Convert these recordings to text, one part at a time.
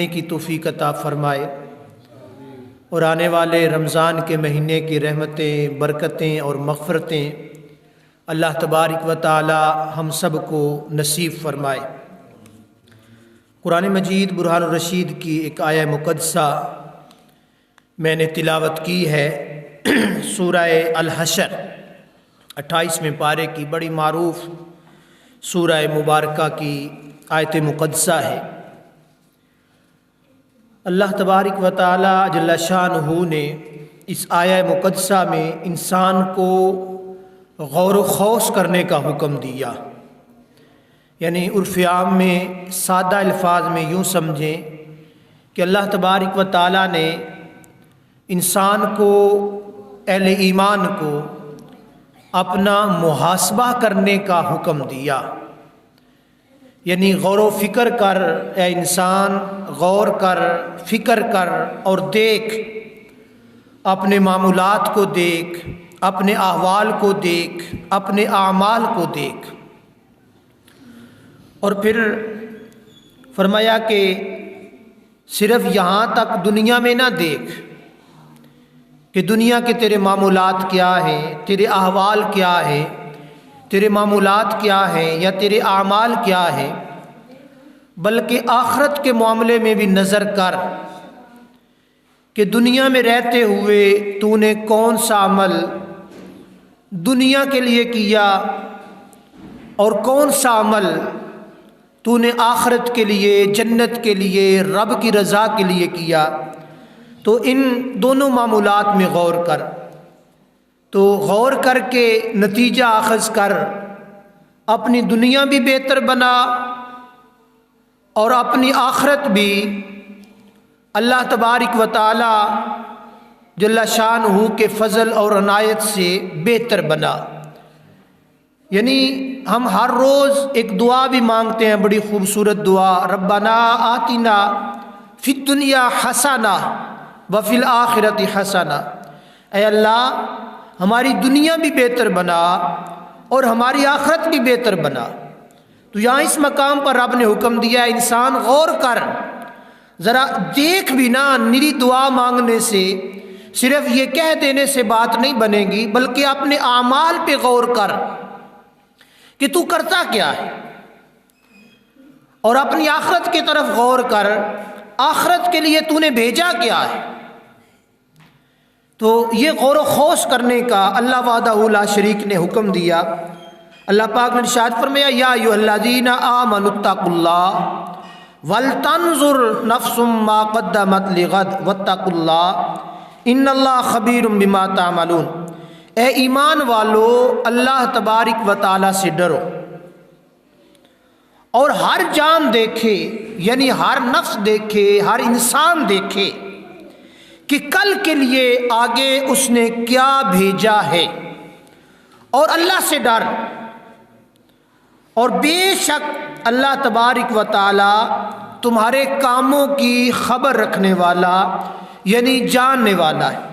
کی توفیق عطا فرمائے اور آنے والے رمضان کے مہینے کی رحمتیں، برکتیں اور مغفرتیں اللہ تبارک و تعالی ہم سب کو نصیب فرمائے۔ قرآن مجید برہان الرشید کی ایک آیہ مقدسہ میں نے تلاوت کی ہے، سورہ الحشر 28ویں پارے کی بڑی معروف سورہ مبارکہ کی آیت مقدسہ ہے۔ اللہ تبارک و تعالی جل شانہ نے اس آیہ مقدسہ میں انسان کو غور و خوض کرنے کا حکم دیا، یعنی عرف عام میں سادہ الفاظ میں یوں سمجھیں کہ اللہ تبارک و تعالی نے انسان کو، اہل ایمان کو اپنا محاسبہ کرنے کا حکم دیا، یعنی غور و فکر کر اے انسان، غور کر، فکر کر اور دیکھ، اپنے معمولات کو دیکھ، اپنے احوال کو دیکھ، اپنے اعمال کو دیکھ۔ اور پھر فرمایا کہ صرف یہاں تک دنیا میں نہ دیکھ کہ دنیا کے تیرے معمولات کیا ہیں، تیرے احوال کیا ہیں، تیرے معمولات کیا ہیں یا تیرے اعمال کیا ہیں، بلکہ آخرت کے معاملے میں بھی نظر کر کہ دنیا میں رہتے ہوئے تو نے کون سا عمل دنیا کے لیے کیا اور کون سا عمل تو نے آخرت کے لیے، جنت کے لیے، رب کی رضا کے لیے کیا۔ تو ان دونوں معمولات میں غور کر، تو غور کر کے نتیجہ اخذ کر، اپنی دنیا بھی بہتر بنا اور اپنی آخرت بھی اللہ تبارک و تعالی جل شانہ کے فضل اور عنایت سے بہتر بنا۔ یعنی ہم ہر روز ایک دعا بھی مانگتے ہیں، بڑی خوبصورت دعا، ربنا آتنا فی الدنیا حسنہ وفی الآخرۃ حسنہ، اے اللہ ہماری دنیا بھی بہتر بنا اور ہماری آخرت بھی بہتر بنا۔ تو یہاں اس مقام پر رب نے حکم دیا، انسان غور کر، ذرا دیکھ بھی نہ، نری دعا مانگنے سے، صرف یہ کہہ دینے سے بات نہیں بنے گی، بلکہ اپنے اعمال پہ غور کر کہ تو کرتا کیا ہے، اور اپنی آخرت کی طرف غور کر، آخرت کے لیے تو نے بھیجا کیا ہے۔ تو یہ غور و خوض کرنے کا اللہ وحدہ لا شریک نے حکم دیا۔ اللہ پاک نے ارشاد فرمایا، یا ایھا الذین آمنوا اتقوا اللہ ولتنظر نفس ما قدمت لغد واتقوا اللہ ان اللہ خبیر بما تعملون، اے ایمان والو اللہ تبارک و تعالی سے ڈرو اور ہر جان دیکھے، یعنی ہر نفس دیکھے، ہر انسان دیکھے کہ کل کے لیے آگے اس نے کیا بھیجا ہے، اور اللہ سے ڈر، اور بے شک اللہ تبارک و تعالی تمہارے کاموں کی خبر رکھنے والا، یعنی جاننے والا ہے۔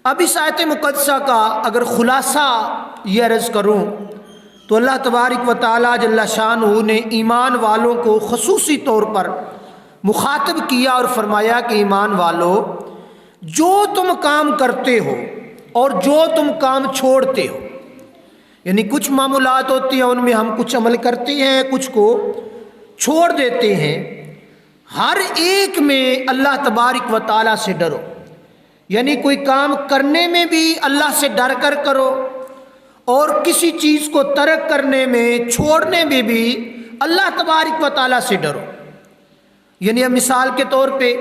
اب اس آیت مقدسہ کا اگر خلاصہ یہ عرض کروں تو اللہ تبارک و تعالی جل شانہ نے ایمان والوں کو خصوصی طور پر مخاطب کیا اور فرمایا کہ ایمان والو، جو تم کام کرتے ہو اور جو تم کام چھوڑتے ہو، یعنی کچھ معمولات ہوتی ہیں ان میں ہم کچھ عمل کرتے ہیں، کچھ کو چھوڑ دیتے ہیں، ہر ایک میں اللہ تبارک و تعالیٰ سے ڈرو، یعنی کوئی کام کرنے میں بھی اللہ سے ڈر کر کرو، اور کسی چیز کو ترک کرنے میں، چھوڑنے میں بھی اللہ تبارک و تعالیٰ سے ڈرو۔ یعنی اب مثال کے طور پہ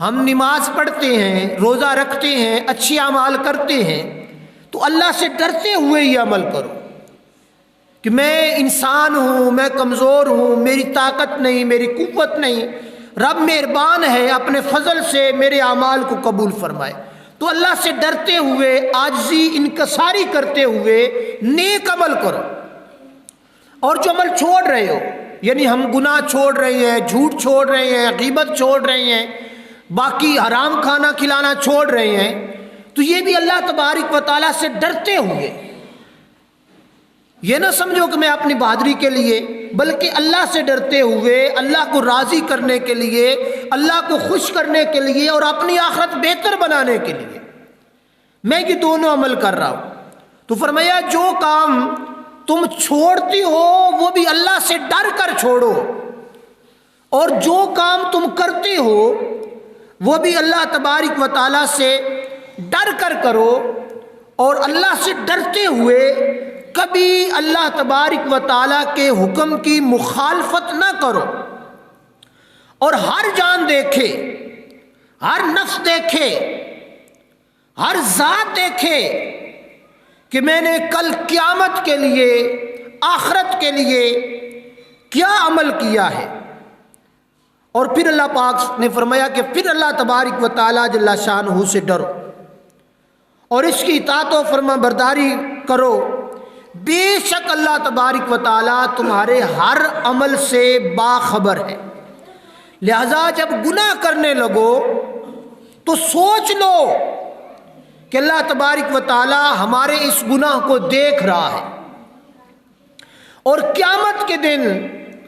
ہم نماز پڑھتے ہیں، روزہ رکھتے ہیں، اچھی اعمال کرتے ہیں، تو اللہ سے ڈرتے ہوئے یہ عمل کرو کہ میں انسان ہوں، میں کمزور ہوں، میری طاقت نہیں، میری قوت نہیں، رب مہربان ہے، اپنے فضل سے میرے اعمال کو قبول فرمائے۔ تو اللہ سے ڈرتے ہوئے، عاجزی انکساری کرتے ہوئے نیک عمل کرو، اور جو عمل چھوڑ رہے ہو، یعنی ہم گناہ چھوڑ رہے ہیں، جھوٹ چھوڑ رہے ہیں، غیبت چھوڑ رہے ہیں، باقی حرام کھانا کھلانا چھوڑ رہے ہیں، تو یہ بھی اللہ تبارک و تعالیٰ سے ڈرتے ہوئے۔ یہ نہ سمجھو کہ میں اپنی بہادری کے لیے بلکہ اللہ سے ڈرتے ہوئے، اللہ کو راضی کرنے کے لیے، اللہ کو خوش کرنے کے لیے اور اپنی آخرت بہتر بنانے کے لیے میں یہ دونوں عمل کر رہا ہوں۔ تو فرمایا جو کام تم چھوڑتی ہو وہ بھی اللہ سے ڈر کر چھوڑو، اور جو کام تم کرتے ہو وہ بھی اللہ تبارک و تعالیٰ سے ڈر کر کرو، اور اللہ سے ڈرتے ہوئے کبھی اللہ تبارک و تعالیٰ کے حکم کی مخالفت نہ کرو۔ اور ہر جان دیکھے، ہر نفس دیکھے، ہر ذات دیکھے کہ میں نے کل قیامت کے لیے، آخرت کے لیے کیا عمل کیا ہے۔ اور پھر اللہ پاک نے فرمایا کہ پھر اللہ تبارک و تعالیٰ جل شانہ سے ڈرو اور اس کی اطاعت و فرما برداری کرو، بے شک اللہ تبارک و تعالیٰ تمہارے ہر عمل سے باخبر ہے۔ لہذا جب گناہ کرنے لگو تو سوچ لو کہ اللہ تبارک و تعالیٰ ہمارے اس گناہ کو دیکھ رہا ہے، اور قیامت کے دن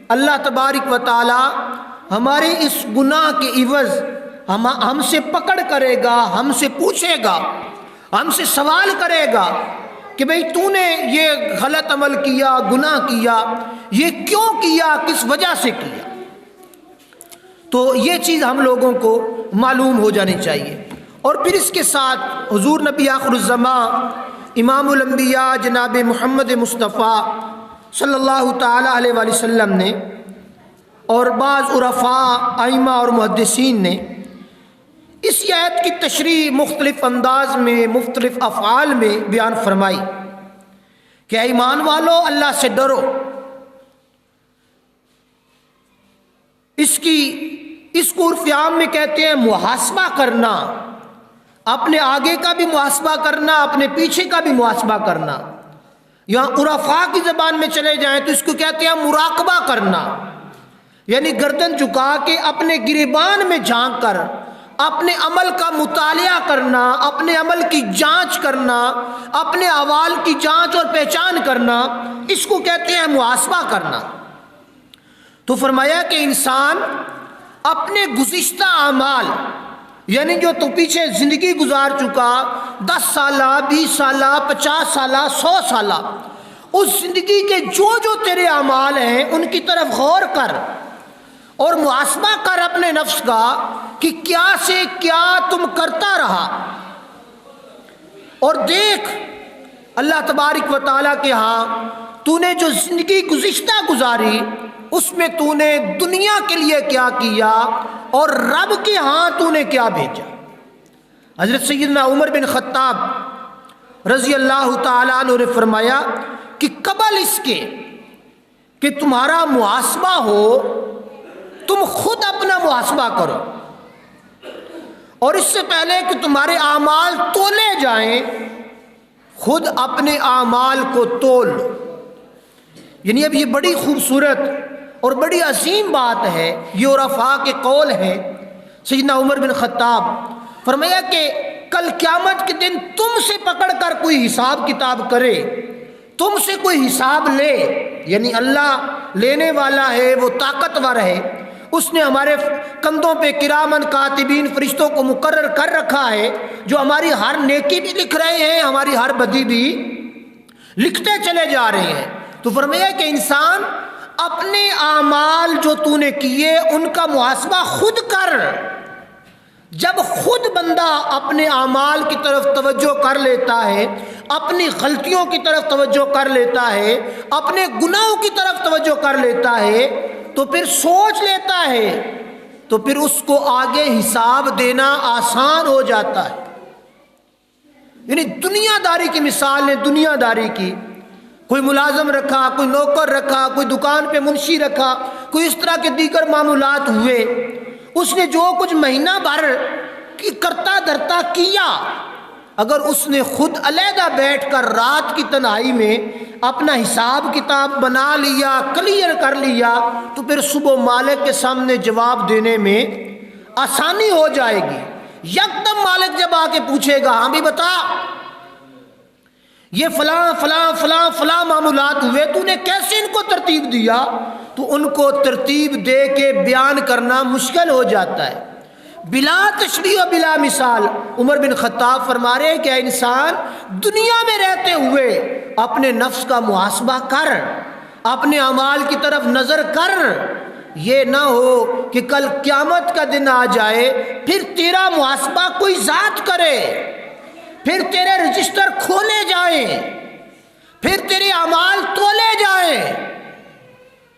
اللہ تبارک و تعالیٰ ہمارے اس گناہ کے عوض ہم سے پکڑ کرے گا، ہم سے پوچھے گا، ہم سے سوال کرے گا کہ بھئی تو نے یہ غلط عمل کیا، گناہ کیا، یہ کیوں کیا، کس وجہ سے کیا۔ تو یہ چیز ہم لوگوں کو معلوم ہو جانی چاہیے۔ اور پھر اس کے ساتھ حضور نبی آخر الزماں امام الانبیاء جناب محمد مصطفیٰ صلی اللہ تعالی علیہ وآلہ وسلم نے اور بعض عرفاء، ائمہ اور محدثین نے اس آیت کی تشریح مختلف انداز میں، مختلف افعال میں بیان فرمائی کہ اے ایمان والو اللہ سے ڈرو۔ اس کو عرف عام میں کہتے ہیں محاسبہ کرنا، اپنے آگے کا بھی محاسبہ کرنا، اپنے پیچھے کا بھی محاسبہ کرنا۔ یہاں عرفاء کی زبان میں چلے جائیں تو اس کو کہتے ہیں مراقبہ کرنا، یعنی گردن جھکا کے اپنے گریبان میں جھانک کر اپنے عمل کا مطالعہ کرنا، اپنے عمل کی جانچ کرنا، اپنے اعمال کی جانچ اور پہچان کرنا، اس کو کہتے ہیں محاسبہ کرنا۔ تو فرمایا کہ انسان اپنے گزشتہ اعمال، یعنی جو تو پیچھے زندگی گزار چکا، 10 سالہ، 20 سالہ، 50 سالہ، 100 سالہ، اس زندگی کے جو تیرے اعمال ہیں ان کی طرف غور کر اور محاسبہ کر اپنے نفس کا کہ کیا سے کیا تم کرتا رہا، اور دیکھ اللہ تبارک و تعالیٰ کے ہاں تو نے جو زندگی گزشتہ گزاری اس میں تو نے دنیا کے لیے کیا کیا اور رب کے ہاں تو نے کیا بھیجا۔ حضرت سیدنا عمر بن خطاب رضی اللہ تعالیٰ عنہ نے فرمایا کہ قبل اس کے کہ تمہارا محاسبہ ہو تم خود اپنا محاسبہ کرو، اور اس سے پہلے کہ تمہارے اعمال تولے جائیں خود اپنے اعمال کو تول۔ یعنی اب یہ بڑی خوبصورت اور بڑی عظیم بات ہے، یہ عرفاء کے قول ہے۔ سیدنا عمر بن خطاب فرمایا کہ کل قیامت کے دن تم سے پکڑ کر کوئی حساب کتاب کرے، تم سے کوئی حساب لے، یعنی اللہ لینے والا ہے، وہ طاقتور ہے، اس نے ہمارے کندھوں پہ کرامن کاتبین فرشتوں کو مقرر کر رکھا ہے جو ہماری ہر نیکی بھی لکھ رہے ہیں، ہماری ہر بدی بھی لکھتے چلے جا رہے ہیں۔ تو فرمایا کہ انسان اپنے اعمال جو تو نے کیے ان کا محاسبہ خود کر۔ جب خود بندہ اپنے اعمال کی طرف توجہ کر لیتا ہے، اپنی غلطیوں کی طرف توجہ کر لیتا ہے، اپنے گناہوں کی طرف توجہ کر لیتا ہے، تو پھر سوچ لیتا ہے، تو پھر اس کو آگے حساب دینا آسان ہو جاتا ہے۔ یعنی دنیا داری کی مثال ہے، دنیا داری کی، کوئی ملازم رکھا، کوئی نوکر رکھا، کوئی دکان پہ منشی رکھا، کوئی اس طرح کے دیگر معاملات ہوئے، اس نے جو کچھ مہینہ بھر کرتا دھرتا کیا، اگر اس نے خود علیحدہ بیٹھ کر رات کی تنہائی میں اپنا حساب کتاب بنا لیا، کلیئر کر لیا، تو پھر صبح مالک کے سامنے جواب دینے میں آسانی ہو جائے گی۔ یکدم مالک جب آ کے پوچھے گا ہاں بھی بتا، یہ فلاں فلاں فلاں فلاں معاملات ہوئے، تو نے کیسے ان کو ترتیب دیا؟ تو ان کو ترتیب دے کے بیان کرنا مشکل ہو جاتا ہے، بلا تشریح و بلا مثال۔ عمر بن خطاب فرما رہے ہیں کہ اے انسان، دنیا میں رہتے ہوئے اپنے نفس کا محاسبہ کر، اپنے اعمال کی طرف نظر کر، یہ نہ ہو کہ کل قیامت کا دن آ جائے پھر تیرا محاسبہ کوئی ذات کرے، پھر تیرے رجسٹر کھولے جائیں، پھر تیرے اعمال تولے جائیں،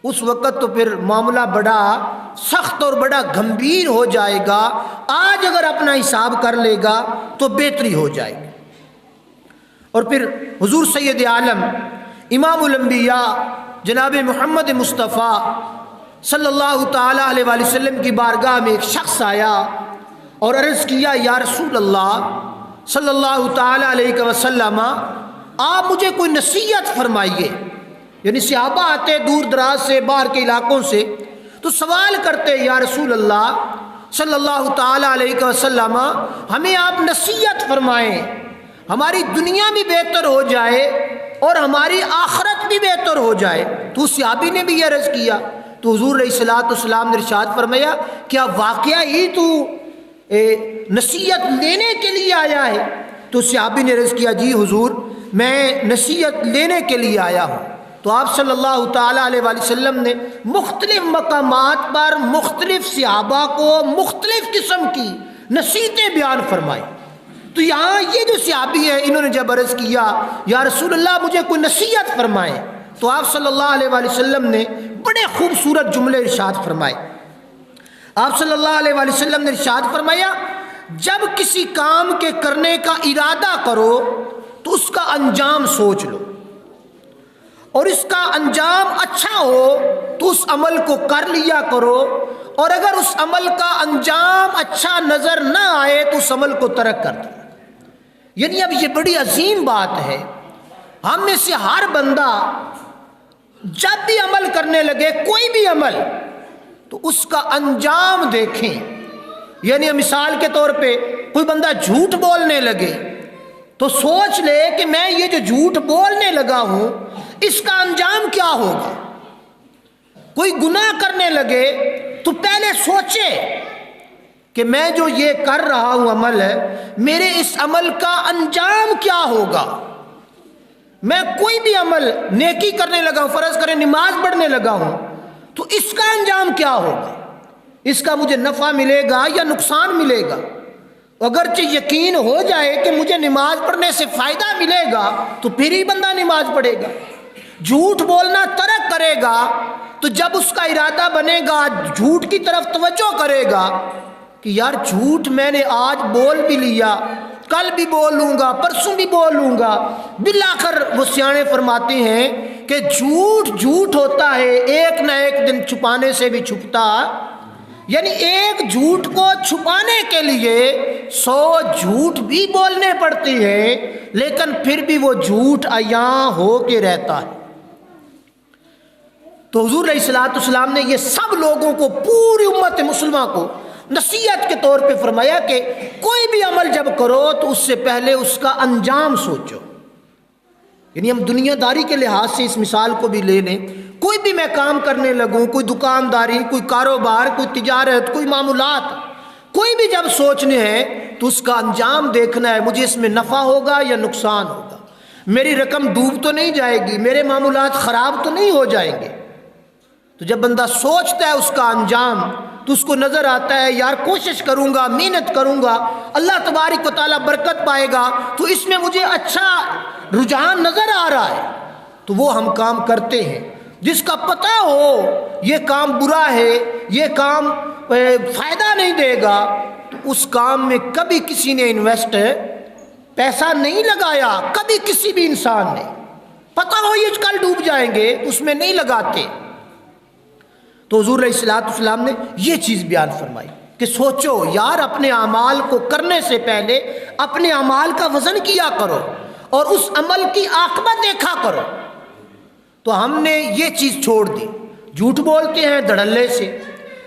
اس وقت تو پھر معاملہ بڑا سخت اور بڑا گمبھیر ہو جائے گا۔ آج اگر اپنا حساب کر لے گا تو بہتری ہو جائے گی۔ اور پھر حضور سید عالم امام الانبیاء جناب محمد مصطفیٰ صلی اللہ تعالیٰ علیہ وآلہ وسلم کی بارگاہ میں ایک شخص آیا اور عرض کیا، یا رسول اللہ صلی اللہ تعالیٰ علیہ وسلم، آپ مجھے کوئی نصیحت فرمائیے۔ یعنی صحابہ آتے دور دراز سے، باہر کے علاقوں سے، تو سوال کرتے، یا رسول اللہ صلی اللہ تعالیٰ علیہ وسلم، ہمیں آپ نصیحت فرمائیں، ہماری دنیا بھی بہتر ہو جائے اور ہماری آخرت بھی بہتر ہو جائے۔ تو صحابی نے بھی یہ عرض کیا، تو حضور علیہ الصلوۃ والسلام نے ارشاد فرمایا، کیا واقعہ ہی تو نصیحت لینے کے لیے آیا ہے؟ تو صحابی نے عرض کیا، جی حضور، میں نصیحت لینے کے لیے آیا ہوں۔ تو آپ صلی اللہ تعالیٰ علیہ وآلہ وسلم نے مختلف مقامات پر مختلف صحابہ کو مختلف قسم کی نصیحتیں بیان فرمائی۔ تو یہاں یہ جو صحابی ہیں، انہوں نے جب عرض کیا، یا رسول اللہ مجھے کوئی نصیحت فرمائیں، تو آپ صلی اللہ علیہ وآلہ وسلم نے بڑے خوبصورت جملے ارشاد فرمائے۔ آپ صلی اللہ علیہ وآلہ وسلم نے ارشاد فرمایا، جب کسی کام کے کرنے کا ارادہ کرو تو اس کا انجام سوچ لو، اور اس کا انجام اچھا ہو تو اس عمل کو کر لیا کرو، اور اگر اس عمل کا انجام اچھا نظر نہ آئے تو اس عمل کو ترک کر دو۔ یعنی اب یہ بڑی عظیم بات ہے، ہم میں سے ہر بندہ جب بھی عمل کرنے لگے، کوئی بھی عمل، تو اس کا انجام دیکھیں۔ یعنی مثال کے طور پہ کوئی بندہ جھوٹ بولنے لگے تو سوچ لے کہ میں یہ جو جھوٹ بولنے لگا ہوں اس کا انجام کیا ہوگا۔ کوئی گناہ کرنے لگے تو پہلے سوچے کہ میں جو یہ کر رہا ہوں عمل ہے، میرے اس عمل کا انجام کیا ہوگا۔ میں کوئی بھی عمل نیکی کرنے لگا ہوں، فرض کریں نماز پڑھنے لگا ہوں، تو اس کا انجام کیا ہوگا، اس کا مجھے نفع ملے گا یا نقصان ملے گا۔ اگرچہ یقین ہو جائے کہ مجھے نماز پڑھنے سے فائدہ ملے گا تو پھر ہی بندہ نماز پڑھے گا۔ جھوٹ بولنا ترک کرے گا تو جب اس کا ارادہ بنے گا، جھوٹ کی طرف توجہ کرے گا کہ یار جھوٹ میں نے آج بول بھی لیا، کل بھی بولوں گا، پرسوں بھی بولوں گا، بالآخر وہ سیانے فرماتے ہیں کہ جھوٹ ہوتا ہے، ایک نہ ایک دن چھپانے سے بھی چھپتا۔ یعنی ایک جھوٹ کو چھپانے کے لیے 100 جھوٹ بھی بولنے پڑتے ہیں، لیکن پھر بھی وہ جھوٹ عیاں ہو کے رہتا ہے۔ تو حضور علیہ الصلوۃ والسلام نے یہ سب لوگوں کو، پوری امت مسلمہ کو نصیحت کے طور پہ فرمایا کہ کوئی بھی عمل جب کرو تو اس سے پہلے اس کا انجام سوچو۔ یعنی ہم دنیا داری کے لحاظ سے اس مثال کو بھی لے لیں، کوئی بھی میں کام کرنے لگوں، کوئی دکانداری، کوئی کاروبار، کوئی تجارت، کوئی معاملات، کوئی بھی جب سوچنے ہیں تو اس کا انجام دیکھنا ہے، مجھے اس میں نفع ہوگا یا نقصان ہوگا، میری رقم ڈوب تو نہیں جائے گی، میرے معاملات خراب تو نہیں ہو جائیں گے۔ تو جب بندہ سوچتا ہے اس کا انجام تو اس کو نظر آتا ہے یار کوشش کروں گا، محنت کروں گا، اللہ تبارک و تعالیٰ برکت پائے گا، تو اس میں مجھے اچھا رجحان نظر آ رہا ہے، تو وہ ہم کام کرتے ہیں۔ جس کا پتہ ہو یہ کام برا ہے، یہ کام فائدہ نہیں دے گا، تو اس کام میں کبھی کسی نے انویسٹ پیسہ نہیں لگایا، کبھی کسی بھی انسان نے، پتہ ہو یہ کل ڈوب جائیں گے اس میں نہیں لگاتے۔ تو حضور علیہ الصلوۃ والسلام نے یہ چیز بیان فرمائی کہ سوچو یار، اپنے اعمال کو کرنے سے پہلے اپنے اعمال کا وزن کیا کرو اور اس عمل کی عاقبت دیکھا کرو۔ تو ہم نے یہ چیز چھوڑ دی، جھوٹ بولتے ہیں دھڑلے سے،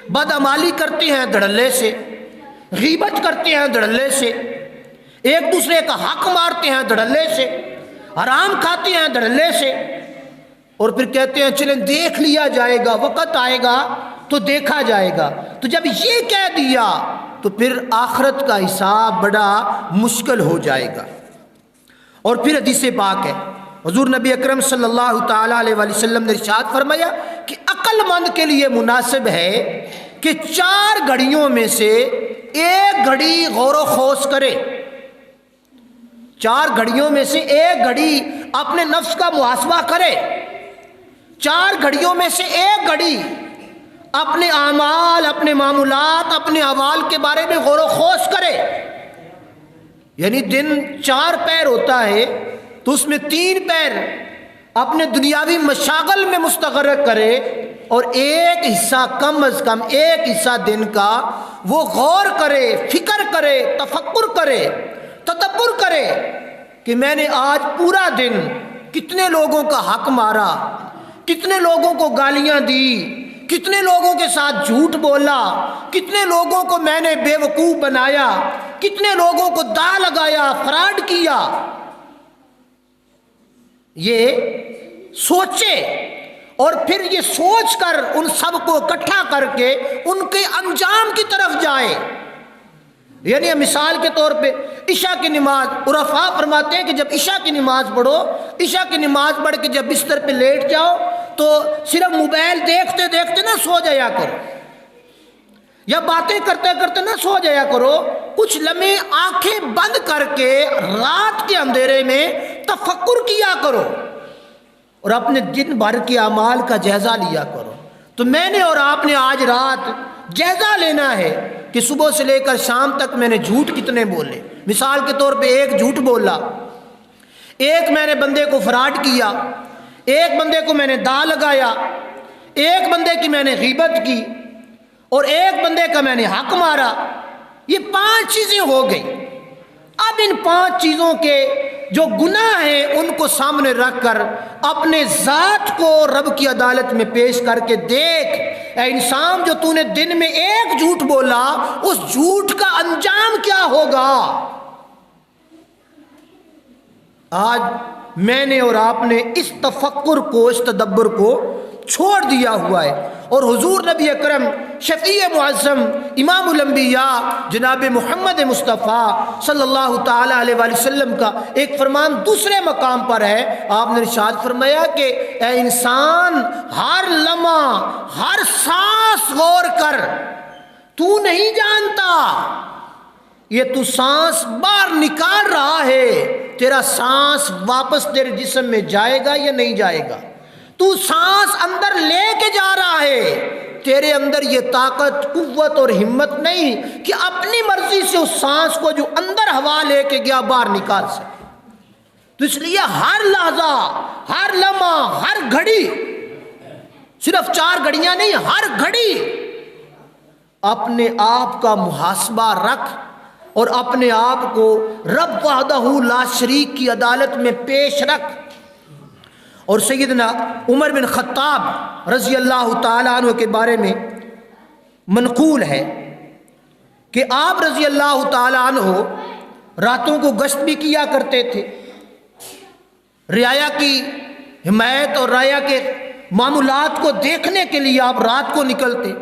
بدعمالی کرتے ہیں دھڑلے سے، غیبت کرتے ہیں دھڑلے سے، ایک دوسرے کا حق مارتے ہیں دھڑلے سے، حرام کھاتے ہیں دھڑلے سے، اور پھر کہتے ہیں چلیں دیکھ لیا جائے گا، وقت آئے گا تو دیکھا جائے گا۔ تو جب یہ کہہ دیا تو پھر آخرت کا حساب بڑا مشکل ہو جائے گا۔ اور پھر حدیث پاک ہے، حضور نبی اکرم صلی اللہ تعالیٰ علیہ وآلہ وسلم نے ارشاد فرمایا کہ عقل مند کے لیے مناسب ہے کہ 4 گھڑیوں میں سے ایک گھڑی غور و خوض کرے، 4 گھڑیوں میں سے ایک گھڑی اپنے نفس کا محاسبہ کرے، 4 گھڑیوں میں سے ایک گھڑی اپنے اعمال، اپنے معمولات، اپنے احوال کے بارے میں غور و خوض کرے۔ یعنی دن 4 پہر ہوتا ہے تو اس میں 3 پہر اپنے دنیاوی مشاغل میں مستغرق کرے، اور ایک حصہ کم از کم ایک حصہ دن کا وہ غور کرے، فکر کرے، تفکر کرے، تدبر کرے کہ میں نے آج پورا دن کتنے لوگوں کا حق مارا، کتنے لوگوں کو گالیاں دی، کتنے لوگوں کے ساتھ جھوٹ بولا، کتنے لوگوں کو میں نے بے وقوف بنایا، کتنے لوگوں کو دا لگایا، فراڈ کیا۔ یہ سوچے، اور پھر یہ سوچ کر ان سب کو اکٹھا کر کے ان کے انجام کی طرف جائے۔ یعنی مثال کے طور پہ عشاء کی نماز، عرفاء فرماتے ہیں کہ جب عشاء کی نماز پڑھو، عشاء کی نماز پڑھ کے جب بستر پہ لیٹ جاؤ تو صرف موبائل دیکھتے دیکھتے نہ سو جایا کرو، یا باتیں کرتے کرتے نہ سو جایا کرو، کچھ لمحے آنکھیں بند کر کے رات کے اندھیرے میں تفکر کیا کرو اور اپنے دن بھر کے اعمال کا جائزہ لیا کرو۔ تو میں نے اور آپ نے آج رات جائزہ لینا ہے کہ صبح سے لے کر شام تک میں نے جھوٹ کتنے بولے۔ مثال کے طور پہ ایک جھوٹ بولا، ایک میں نے بندے کو فراڈ کیا، ایک بندے کو میں نے دا لگایا، ایک بندے کی میں نے غیبت کی، اور ایک بندے کا میں نے حق مارا۔ یہ 5 چیزیں ہو گئی۔ اب ان 5 چیزوں کے جو گناہ ہیں ان کو سامنے رکھ کر اپنے ذات کو رب کی عدالت میں پیش کر کے دیکھ، اے انسان، جو تو نے دن میں ایک جھوٹ بولا، اس جھوٹ کا انجام کیا ہوگا۔ آج میں نے اور آپ نے اس تفکر کو، اس تدبر کو چھوڑ دیا ہوا ہے، اور حضور نبی اکرم شفیع معظم امام الانبیاء جناب محمد مصطفیٰ صلی اللہ تعالیٰ علیہ وآلہ وسلم کا ایک فرمان دوسرے مقام پر ہے۔ آپ نے ارشاد فرمایا کہ اے انسان، ہر لمحہ، ہر سانس غور کر، تو نہیں جانتا یہ تو سانس باہر نکال رہا ہے، تیرا سانس واپس تیرے جسم میں جائے گا یا نہیں جائے گا۔ تو سانس اندر لے کے جا رہا ہے، تیرے اندر یہ طاقت، قوت اور ہمت نہیں کہ اپنی مرضی سے اس سانس کو جو اندر ہوا لے کے گیا باہر نکال سکے۔ تو اس لیے ہر لحظہ، ہر لمحہ، ہر گھڑی، صرف 4 گھڑیاں نہیں، ہر گھڑی اپنے آپ کا محاسبہ رکھ اور اپنے آپ کو رب وحدہ لا شریک کی عدالت میں پیش رکھ۔ اور سیدنا عمر بن خطاب رضی اللہ تعالیٰ عنہ کے بارے میں منقول ہے کہ آپ رضی اللہ تعالیٰ عنہ راتوں کو گشت بھی کیا کرتے تھے، رعایا کی حمایت اور رعایا کے معاملات کو دیکھنے کے لیے آپ رات کو نکلتے۔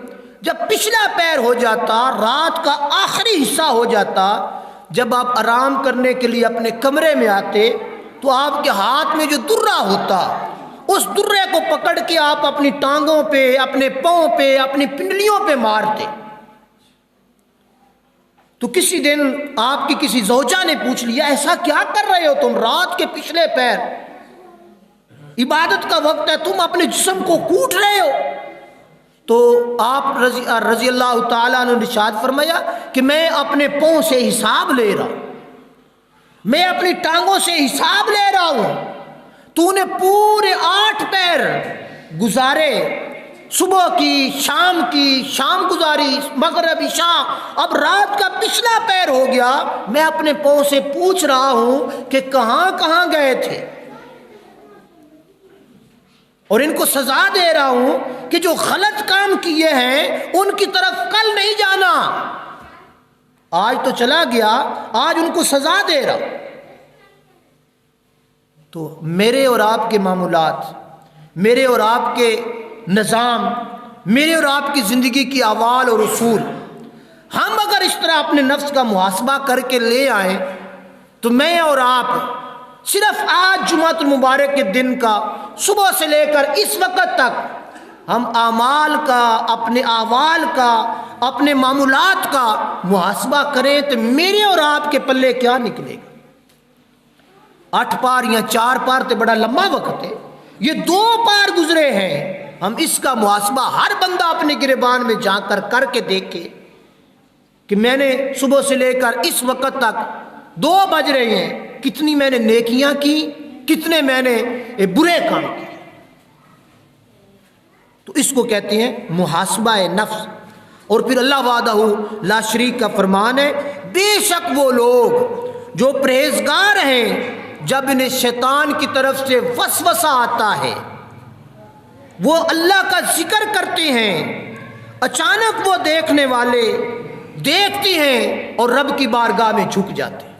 جب پچھلا پہر ہو جاتا، رات کا آخری حصہ ہو جاتا، جب آپ آرام کرنے کے لیے اپنے کمرے میں آتے تو آپ کے ہاتھ میں جو درہ ہوتا، اس درے کو پکڑ کے آپ اپنی ٹانگوں پہ، اپنے پاؤں پہ، اپنی پنڈلیوں پہ مارتے۔ تو کسی دن آپ کی کسی زوجہ نے پوچھ لیا، ایسا کیا کر رہے ہو تم رات کے پچھلے پہر، عبادت کا وقت ہے، تم اپنے جسم کو کوٹ رہے ہو؟ تو آپ رضی اللہ تعالیٰ نے ارشاد فرمایا کہ میں اپنے پاؤں سے حساب لے رہا ہوں، میں اپنی ٹانگوں سے حساب لے رہا ہوں۔ تو نے پورے 8 پہر گزارے، صبح کی، شام گزاری، مغرب، عشاء، اب رات کا پچھلا پہر ہو گیا، میں اپنے پاؤں سے پوچھ رہا ہوں کہ کہاں کہاں گئے تھے، اور ان کو سزا دے رہا ہوں کہ جو غلط کام کیے ہیں ان کی طرف کل نہیں جانا، آج تو چلا گیا، آج ان کو سزا دے رہا ہوں۔ تو میرے اور آپ کے معمولات، میرے اور آپ کے نظام، میرے اور آپ کی زندگی کی اعمال اور اصول، ہم اگر اس طرح اپنے نفس کا محاسبہ کر کے لے آئیں تو میں اور آپ صرف آج جمعۃ المبارک کے دن کا صبح سے لے کر اس وقت تک ہم اعمال کا، اپنے احوال کا، اپنے معمولات کا محاسبہ کریں تو میرے اور آپ کے پلے کیا نکلے گا؟ 8 پار یا 4 پار تو بڑا لمبا وقت ہے، یہ 2 پار گزرے ہیں، ہم اس کا محاسبہ ہر بندہ اپنے گریبان میں جا کر کے دیکھے کہ میں نے صبح سے لے کر اس وقت تک 2 بج رہے ہیں، کتنی میں نے نیکیاں کی، کتنے میں نے برے کام کیے۔ تو اس کو کہتے ہیں محاسبہ نفس۔ اور پھر اللہ وحدہ لا شریک کا فرمان ہے، بے شک وہ لوگ جو پرہیزگار ہیں جب انہیں شیطان کی طرف سے وسوسہ آتا ہے وہ اللہ کا ذکر کرتے ہیں، اچانک وہ دیکھنے والے دیکھتی ہیں اور رب کی بارگاہ میں جھک جاتے ہیں۔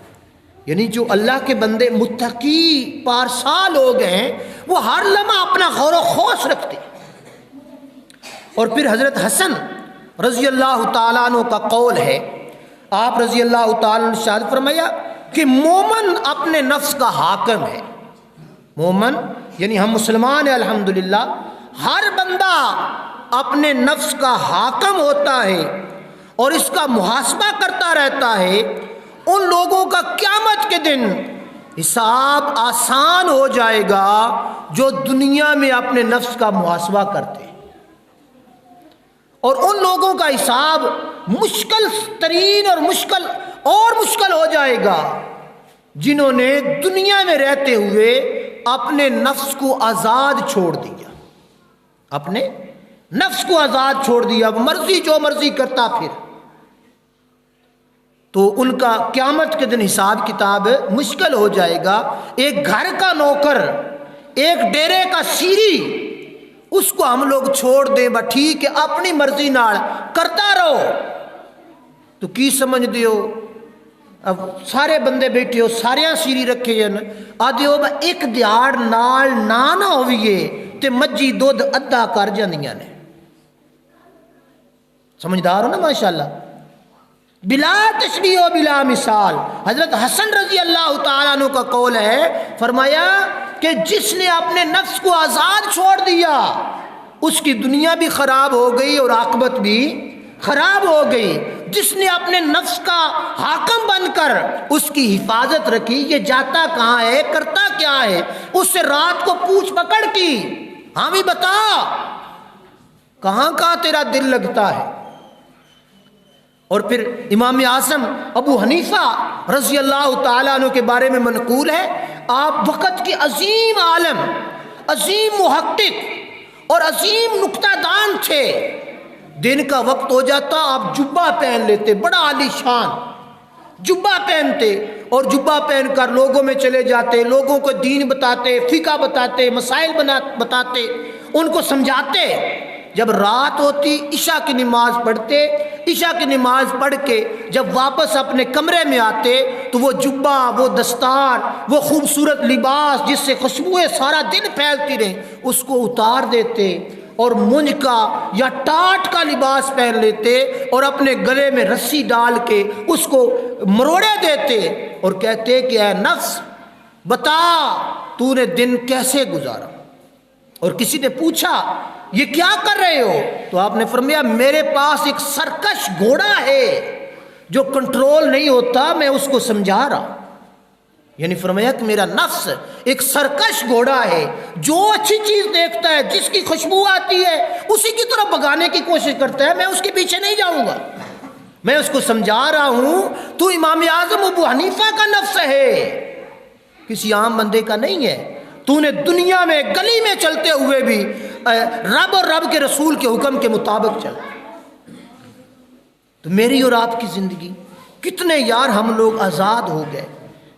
یعنی جو اللہ کے بندے متقی پارسا لوگ ہیں وہ ہر لمحہ اپنا غور و خوض رکھتے ہیں۔ اور پھر حضرت حسن رضی اللہ تعالیٰ عنہ کا قول ہے، آپ رضی اللہ تعالیٰ عنہ نے ارشاد فرمایا کہ مومن اپنے نفس کا حاکم ہے۔ مومن یعنی ہم مسلمان ہیں الحمدللہ، ہر بندہ اپنے نفس کا حاکم ہوتا ہے اور اس کا محاسبہ کرتا رہتا ہے۔ ان لوگوں کا قیامت کے دن حساب آسان ہو جائے گا جو دنیا میں اپنے نفس کا محاسبہ کرتے ہیں، اور ان لوگوں کا حساب مشکل ترین اور مشکل ہو جائے گا جنہوں نے دنیا میں رہتے ہوئے اپنے نفس کو آزاد چھوڑ دیا، اپنے نفس کو آزاد چھوڑ دیا، مرضی جو مرضی کرتا پھر، تو ان کا قیامت کے دن حساب کتاب مشکل ہو جائے گا۔ ایک گھر کا نوکر، ایک ڈیرے کا سیری، اس کو ہم لوگ چھوڑ دیں با ٹھیک ہے اپنی مرضی نال کرتا رہو، تو کی سمجھ دیو اب سارے بندے بیٹھے ہو، ساریاں سیری رکھے جن آدھے ہو با ایک دیہڑ نال نہ ہوئیے تے مجھی دودھ ادھا کر جاندیاں نے۔ سمجھدار ہو نا ماشاءاللہ، بلا تشبیہ و بلا مثال۔ حضرت حسن رضی اللہ تعالیٰ عنہ کا قول ہے، فرمایا کہ جس نے اپنے نفس کو آزاد چھوڑ دیا اس کی دنیا بھی خراب ہو گئی اور عاقبت بھی خراب ہو گئی، جس نے اپنے نفس کا حاکم بن کر اس کی حفاظت رکھی، یہ جاتا کہاں ہے، کرتا کیا ہے، اس سے رات کو پوچھ پکڑ کی، ہاں بھی بتا کہاں کہاں تیرا دل لگتا ہے۔ اور پھر امام اعظم ابو حنیفہ رضی اللہ تعالیٰ عنہ کے بارے میں منقول ہے، آپ وقت کے عظیم عالم، عظیم محقق اور عظیم نکتہ دان تھے۔ دن کا وقت ہو جاتا آپ جبہ پہن لیتے، بڑا عالی شان جبہ پہنتے اور جبہ پہن کر لوگوں میں چلے جاتے، لوگوں کو دین بتاتے، فقہ بتاتے، مسائل بتاتے، ان کو سمجھاتے۔ جب رات ہوتی عشاء کی نماز پڑھتے، عشاء کی نماز پڑھ کے جب واپس اپنے کمرے میں آتے تو وہ جبہ، وہ دستار، وہ خوبصورت لباس جس سے خوشبوئیں سارا دن پھیلتی رہیں اس کو اتار دیتے اور منج کا یا ٹاٹ کا لباس پہن لیتے اور اپنے گلے میں رسی ڈال کے اس کو مروڑے دیتے اور کہتے کہ اے نفس بتا تو نے دن کیسے گزارا۔ اور کسی نے پوچھا یہ کیا کر رہے ہو، تو آپ نے فرمایا میرے پاس ایک سرکش گھوڑا ہے جو کنٹرول نہیں ہوتا، میں اس کو سمجھا رہا۔ یعنی فرمایا کہ میرا نفس ایک سرکش گھوڑا ہے، جو اچھی چیز دیکھتا ہے، جس کی خوشبو آتی ہے اسی کی طرف بھگانے کی کوشش کرتا ہے، میں اس کے پیچھے نہیں جاؤں گا، میں اس کو سمجھا رہا ہوں تو امام اعظم ابو حنیفہ کا نفس ہے، کسی عام بندے کا نہیں ہے۔ تو نے دنیا میں گلی میں چلتے ہوئے بھی رب اور رب کے رسول کے حکم کے مطابق چلا۔ تو میری اور آپ کی زندگی کتنے یار ہم لوگ آزاد ہو گئے،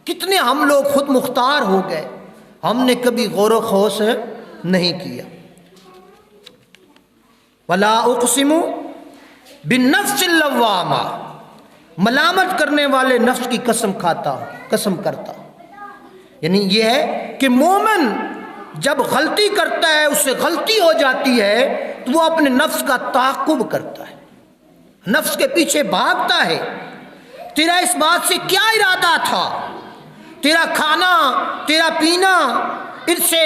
کتنے ہم لوگ خود مختار ہو گئے، ہم نے کبھی غور و خوض نہیں کیا۔ وَلَا أُقْسِمُ بِالنَّفْسِ اللَّوَّامَةِ، ملامت کرنے والے نفس کی قسم کھاتا ہوں، قسم کرتا ہوں۔ یعنی یہ ہے کہ مومن جب غلطی کرتا ہے، اس سے غلطی ہو جاتی ہے تو وہ اپنے نفس کا تعاقب کرتا ہے، نفس کے پیچھے بھاگتا ہے، تیرا اس بات سے کیا ارادہ تھا، تیرا کھانا تیرا پینا، ان سے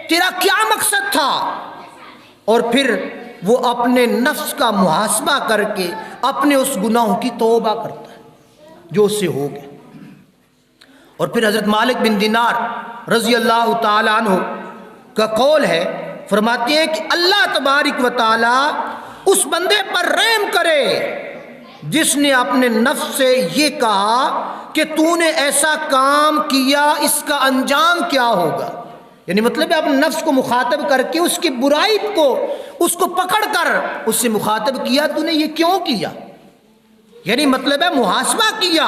تیرا کیا مقصد تھا، اور پھر وہ اپنے نفس کا محاسبہ کر کے اپنے اس گناہوں کی توبہ کرتا ہے جو اس سے ہو گئے۔ اور پھر حضرت مالک بن دینار رضی اللہ تعالیٰ عنہ کا قول ہے، فرماتے ہیں کہ اللہ تبارک و تعالیٰ اس بندے پر رحم کرے جس نے اپنے نفس سے یہ کہا کہ تو نے ایسا کام کیا، اس کا انجام کیا ہوگا۔ یعنی مطلب ہے اپنے نفس کو مخاطب کر کے اس کی برائی کو، اس کو پکڑ کر اس سے مخاطب کیا، تو نے یہ کیوں کیا، یعنی مطلب ہے محاسبہ کیا،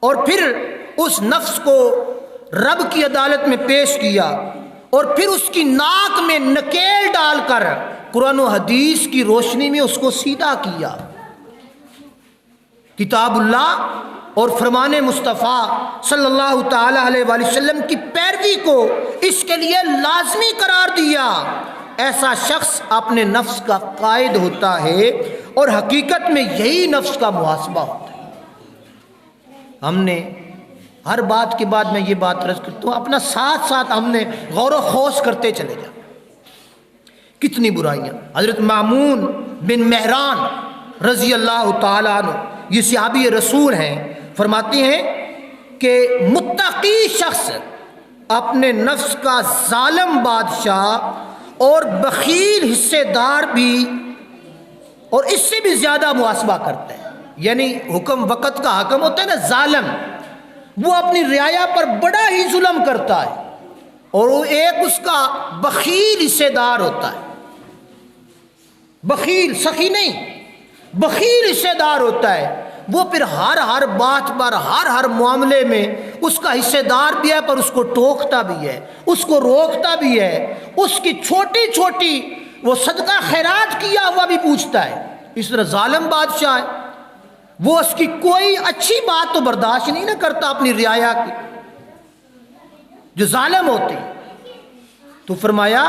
اور پھر اس نفس کو رب کی عدالت میں پیش کیا، اور پھر اس کی ناک میں نکیل ڈال کر قرآن و حدیث کی روشنی میں اس کو سیدھا کیا۔ کتاب اللہ اور فرمان مصطفیٰ صلی اللہ تعالی علیہ وآلہ وسلم کی پیروی کو اس کے لیے لازمی قرار دیا۔ ایسا شخص اپنے نفس کا قائد ہوتا ہے، اور حقیقت میں یہی نفس کا محاسبہ ہوتا ہے۔ ہم نے ہر بات کے بعد میں یہ بات عرض کرتا ہوں، اپنا ساتھ ساتھ ہم نے غور و خوض کرتے چلے جائیں، کتنی برائیاں۔ حضرت مامون بن مہران رضی اللہ تعالیٰ عنہ، یہ صحابی رسول ہیں، فرماتے ہیں کہ متقی شخص اپنے نفس کا ظالم بادشاہ اور بخیل حصے دار بھی، اور اس سے بھی زیادہ محاسبہ کرتا ہے۔ یعنی حکم وقت کا حکم ہوتا ہے نا ظالم، وہ اپنی رعایا پر بڑا ہی ظلم کرتا ہے، اور وہ ایک اس کا بخیل حصے دار ہوتا ہے، بخیل سخی نہیں، بخیل حصے دار ہوتا ہے، وہ پھر ہر بات پر ہر معاملے میں اس کا حصے دار بھی ہے، پر اس کو ٹوکتا بھی ہے، اس کو روکتا بھی ہے، اس کی چھوٹی چھوٹی وہ صدقہ خیرات کیا ہوا بھی پوچھتا ہے۔ اس طرح ظالم بادشاہ ہے، وہ اس کی کوئی اچھی بات تو برداشت نہیں نہ کرتا اپنی رعایا کی، جو ظالم ہوتے ہیں۔ تو فرمایا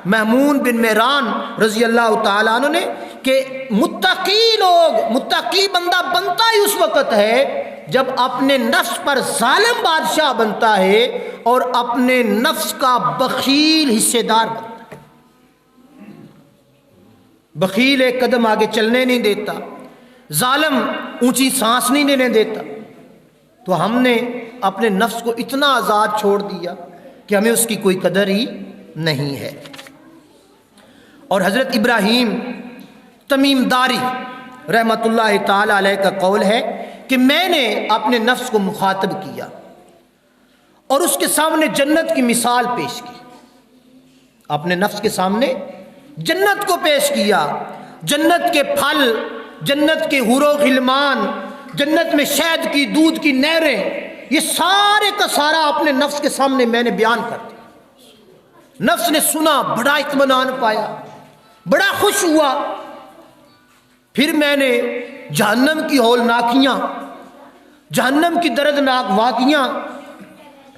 مامون بن مہران رضی اللہ تعالیٰ عنہ نے کہ متقی بندہ بنتا ہی اس وقت ہے جب اپنے نفس پر ظالم بادشاہ بنتا ہے اور اپنے نفس کا بخیل حصے دار بنتا ہے۔ بخیل ایک قدم آگے چلنے نہیں دیتا، ظالم اونچی سانس نہیں لینے دیتا، تو ہم نے اپنے نفس کو اتنا آزاد چھوڑ دیا کہ ہمیں اس کی کوئی قدر ہی نہیں ہے۔ اور حضرت ابراہیم تمیم داری رحمت اللہ تعالی علیہ کا قول ہے کہ میں نے اپنے نفس کو مخاطب کیا اور اس کے سامنے جنت کی مثال پیش کی، اپنے نفس کے سامنے جنت کو پیش کیا، جنت کے پھل، جنت کے حور و غلمان، جنت میں شہد کی دودھ کی نہریں، یہ سارے کا سارا اپنے نفس کے سامنے میں نے بیان کر دیا۔ نفس نے سنا، بڑا اطمینان پایا، بڑا خوش ہوا۔ پھر میں نے جہنم کی ہولناکیاں، جہنم کی دردناک واقعیاں،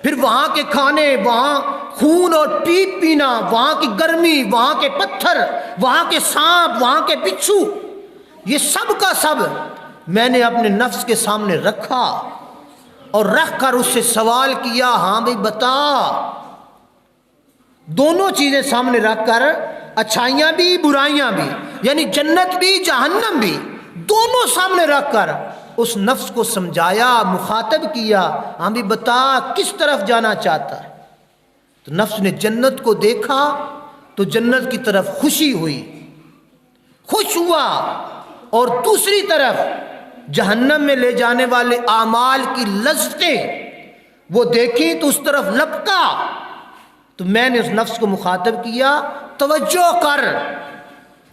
پھر وہاں کے کھانے، وہاں خون اور پیپ پینا، وہاں کی گرمی، وہاں کے پتھر، وہاں کے سانپ، وہاں کے بچھو، یہ سب کا سب میں نے اپنے نفس کے سامنے رکھا، اور رکھ کر اس سے سوال کیا، ہاں بھائی بتا، دونوں چیزیں سامنے رکھ کر، اچھائیاں بھی برائیاں بھی، یعنی جنت بھی جہنم بھی، دونوں سامنے رکھ کر اس نفس کو سمجھایا، مخاطب کیا، ہاں بھی بتا کس طرف جانا چاہتا ہے۔ تو نفس نے جنت کو دیکھا تو جنت کی طرف خوشی ہوئی، خوش ہوا، اور دوسری طرف جہنم میں لے جانے والے اعمال کی لذتیں وہ دیکھی تو اس طرف لپکا۔ تو میں نے اس نفس کو مخاطب کیا، توجہ کر،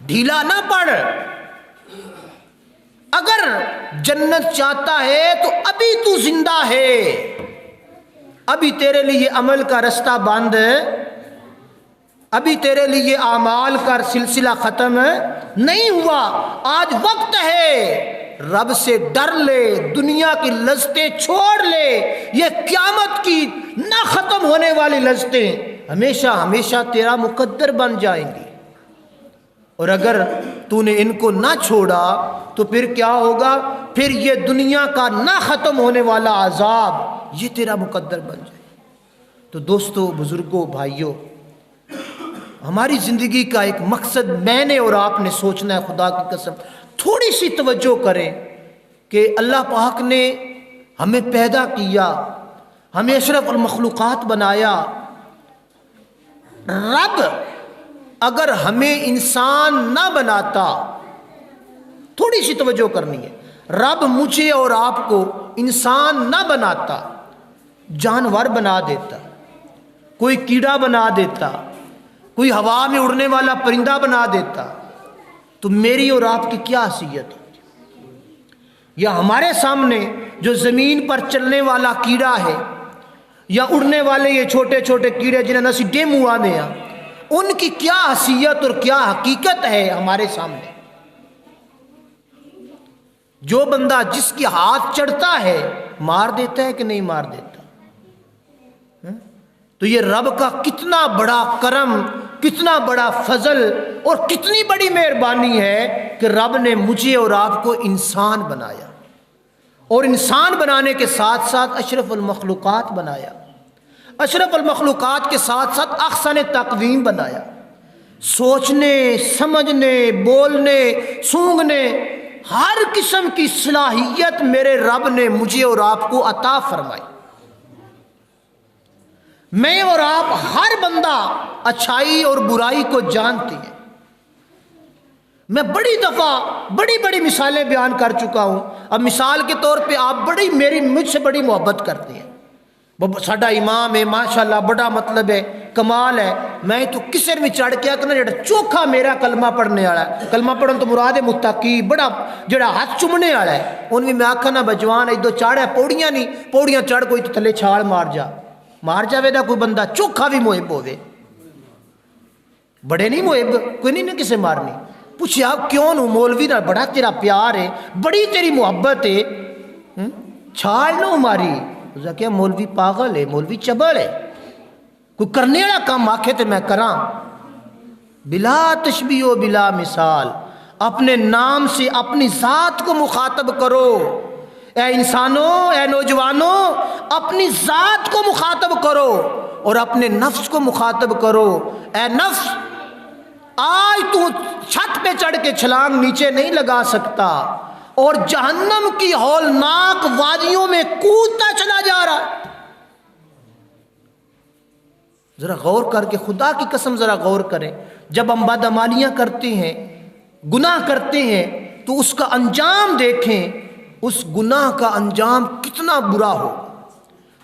ڈھیلا نہ پڑ، اگر جنت چاہتا ہے تو ابھی تو زندہ ہے، ابھی تیرے لیے عمل کا رستہ بند ہے، ابھی تیرے لیے اعمال کا سلسلہ ختم نہیں ہوا، آج وقت ہے رب سے ڈر لے، دنیا کی لذتیں چھوڑ لے، یہ قیامت کی نہ ختم ہونے والی لذتیں ہمیشہ ہمیشہ تیرا مقدر بن جائیں گی، اور اگر تو نے ان کو نہ چھوڑا تو پھر کیا ہوگا؟ پھر یہ دنیا کا نہ ختم ہونے والا عذاب یہ تیرا مقدر بن جائے۔ تو دوستو، بزرگوں، بھائیوں، ہماری زندگی کا ایک مقصد میں نے اور آپ نے سوچنا ہے، خدا کی قسم تھوڑی سی توجہ کریں کہ اللہ پاک نے ہمیں پیدا کیا، ہمیں اشرف المخلوقات بنایا۔ رب اگر ہمیں انسان نہ بناتا، تھوڑی سی توجہ کرنی ہے، رب مجھے اور آپ کو انسان نہ بناتا، جانور بنا دیتا، کوئی کیڑا بنا دیتا، کوئی ہوا میں اڑنے والا پرندہ بنا دیتا، تو میری اور آپ کی کیا حیثیت ہوتی؟ یا ہمارے سامنے جو زمین پر چلنے والا کیڑا ہے یا اڑنے والے یہ چھوٹے چھوٹے کیڑے جنہیں نسی ڈیمو آنے ہیں، ان کی کیا حیثیت اور کیا حقیقت ہے ہمارے سامنے؟ جو بندہ جس کے ہاتھ چڑھتا ہے مار دیتا ہے کہ نہیں مار دیتا؟ تو یہ رب کا کتنا بڑا کرم، کتنا بڑا فضل اور کتنی بڑی مہربانی ہے کہ رب نے مجھے اور آپ کو انسان بنایا، اور انسان بنانے کے ساتھ ساتھ اشرف المخلوقات بنایا، اشرف المخلوقات کے ساتھ ساتھ احسن تقویم بنایا، سوچنے، سمجھنے، بولنے، سونگھنے، ہر قسم کی صلاحیت میرے رب نے مجھے اور آپ کو عطا فرمائی۔ میں اور آپ ہر بندہ اچھائی اور برائی کو جانتے ہیں۔ میں بڑی دفعہ بڑی بڑی مثالیں بیان کر چکا ہوں۔ اب مثال کے طور پہ آپ مجھ سے بڑی محبت کرتے ہیں، ساڈا امام ہے ماشاءاللہ، بڑا مطلب ہے، کمال ہے، میں تو کسر میں چڑھ کے آکنا جڑا چوکھا میرا کلمہ پڑھنے والا ہے، کلمہ پڑھن تو مراد ہے متقی، بڑا جڑا ہاتھ چومنے والا ہے، ان میں آکھنا بجوان ایدو چاڑھا پوڑیاں نہیں، پوڑیاں چڑھ کوئی تو تھلے چھال مار جاوے دا کوئی بندہ چوکھا بھی محب ہوئے، بڑے نہیں محب، کوئی نہیں کسے مارنی، پوچھے آپ کیوں نو؟ مولوی نہ بڑا تیرا پیار ہے، بڑی تیری محبت ہے، چھال نہ ماری۔ کیا مولوی پاگل ہے، مولوی چبڑ ہے، کوئی کرنے والا کام آکھے تو میں کراں۔ بلا تشبیہ و بلا مثال، اپنے نام سے اپنی ذات کو مخاطب کرو۔ اے انسانوں، اے نوجوانوں، اپنی ذات کو مخاطب کرو اور اپنے نفس کو مخاطب کرو۔ اے نفس، آج تو چھت پہ چڑھ کے چھلانگ نیچے نہیں لگا سکتا اور جہنم کی ہولناک وادیوں میں کودتا چلا جا رہا ہے۔ ذرا غور کر کے، خدا کی قسم ذرا غور کریں، جب ہم بدعمالیاں کرتے ہیں، گناہ کرتے ہیں، تو اس کا انجام دیکھیں، اس گناہ کا انجام کتنا برا ہو۔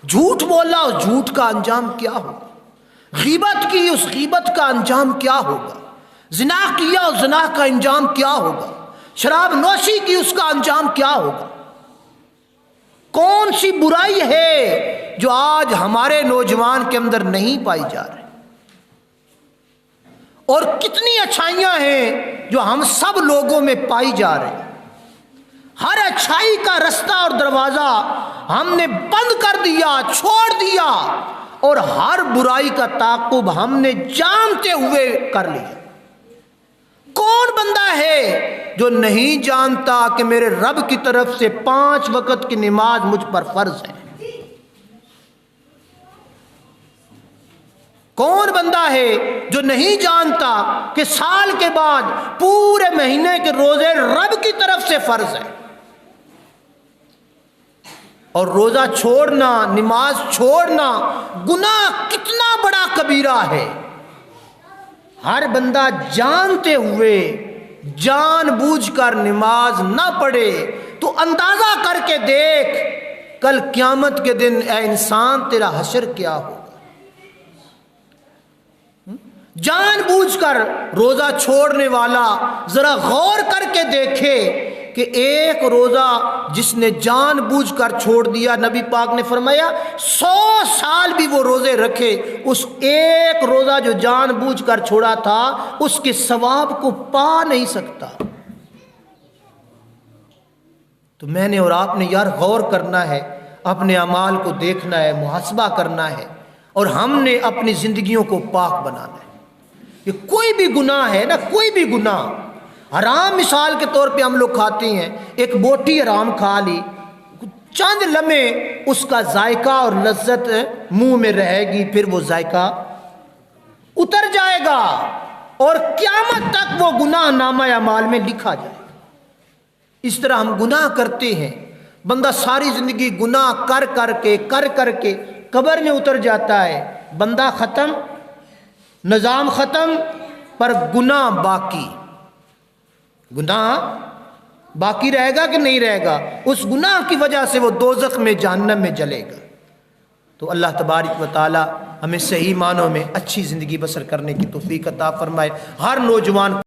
جھوٹ بولا، اس جھوٹ کا انجام کیا ہوگا؟ غیبت کی، اس غیبت کا انجام کیا ہوگا؟ زنا کیا، اس زنا کا انجام کیا ہوگا؟ شراب نوشی کی، اس کا انجام کیا ہوگا؟ کون سی برائی ہے جو آج ہمارے نوجوان کے اندر نہیں پائی جا رہی؟ اور کتنی اچھائیاں ہیں جو ہم سب لوگوں میں پائی جا رہی؟ ہر اچھائی کا رستہ اور دروازہ ہم نے بند کر دیا، چھوڑ دیا، اور ہر برائی کا تعاقب ہم نے جانتے ہوئے کر لیا۔ کون بندہ ہے جو نہیں جانتا کہ میرے رب کی طرف سے 5 وقت کی نماز مجھ پر فرض ہے؟ کون بندہ ہے جو نہیں جانتا کہ سال کے بعد پورے مہینے کے روزے رب کی طرف سے فرض ہے؟ اور روزہ چھوڑنا، نماز چھوڑنا گناہ کتنا بڑا کبیرہ ہے۔ ہر بندہ جانتے ہوئے جان بوجھ کر نماز نہ پڑھے تو اندازہ کر کے دیکھ کل قیامت کے دن اے انسان تیرا حشر کیا ہوگا۔ جان بوجھ کر روزہ چھوڑنے والا ذرا غور کر کے دیکھے کہ ایک روزہ جس نے جان بوجھ کر چھوڑ دیا، نبی پاک نے فرمایا 100 سال بھی وہ روزے رکھے، اس ایک روزہ جو جان بوجھ کر چھوڑا تھا اس کے ثواب کو پا نہیں سکتا۔ تو میں نے اور آپ نے یار غور کرنا ہے، اپنے اعمال کو دیکھنا ہے، محاسبہ کرنا ہے، اور ہم نے اپنی زندگیوں کو پاک بنانا ہے۔ کہ کوئی بھی گناہ ہے نا، کوئی بھی گناہ، حرام مثال کے طور پہ ہم لوگ کھاتے ہیں، ایک بوٹی حرام کھا لی، چند لمحے اس کا ذائقہ اور لذت منہ میں رہے گی، پھر وہ ذائقہ اتر جائے گا اور قیامت تک وہ گناہ نامہ اعمال میں لکھا جائے گا۔ اس طرح ہم گناہ کرتے ہیں، بندہ ساری زندگی گناہ کر کر کے قبر میں اتر جاتا ہے، بندہ ختم، نظام ختم، پر گناہ باقی، گناہ باقی رہے گا کہ نہیں رہے گا؟ اس گناہ کی وجہ سے وہ دوزخ میں، جہنم میں جلے گا۔ تو اللہ تبارک و تعالی ہمیں صحیح معنوں میں اچھی زندگی بسر کرنے کی توفیق عطا فرمائے۔ ہر نوجوان